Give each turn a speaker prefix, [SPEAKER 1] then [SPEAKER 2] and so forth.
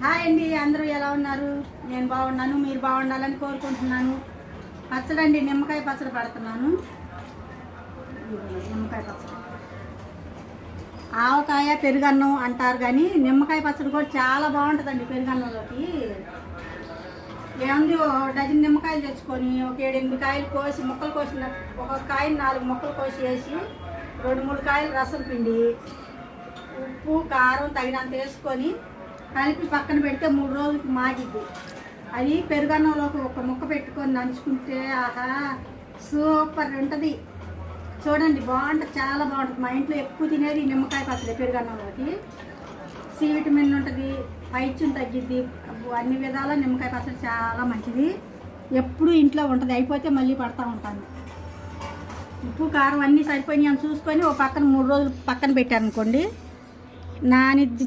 [SPEAKER 1] Hi అండి, అందరూ ఎలా ఉన్నారు? నేను బాగున్నాను, మీరు బాగుండాలని కోరుకుంటున్నాను. పచ్చడి అండి, నిమ్మకాయ పచ్చడి పడుతున్నాను. నిమ్మకాయ పచ్చడి, ఆవకాయ పెరుగన్నం అంటారు, కానీ నిమ్మకాయ పచ్చడి కూడా చాలా బాగుంటుందండి పెరుగన్నంలోకి. ఏముంది, ఒక డజన్ నిమ్మకాయలు తెచ్చుకొని ఒక 7-8 కాయలు కోసి ముక్కలు కోసిన, ఒక కాయని 4 ముక్కలు కోసి వేసి 2-3 కాయలు రసం పిండి, ఉప్పు కారం తగినంత వేసుకొని కలిపి పక్కన పెడితే 3 రోజులకి మాగిద్ది. అది పెరుగన్నంలోకి ఒక ముక్క పెట్టుకొని నంచుకుంటే ఆహా సూపర్ ఉంటుంది. చూడండి, బాగుంటుంది, చాలా బాగుంటుంది. మా ఇంట్లో ఎక్కువ తినేది నిమ్మకాయ పచ్చడి పెరుగన్నంలోకి. సి విటమిన్ ఉంటుంది, పైత్యం తగ్గిద్ది, అన్ని విధాల నిమ్మకాయ పచ్చడి చాలా మంచిది. ఎప్పుడు ఇంట్లో ఉంటుంది, అయిపోతే మళ్ళీ పడతా ఉంటాను. ఉప్పు కారం అన్నీ సరిపోయినాయి అని చూసుకొని ఒక పక్కన 3 రోజులు పక్కన పెట్టాను అనుకోండి, నానిద్ది.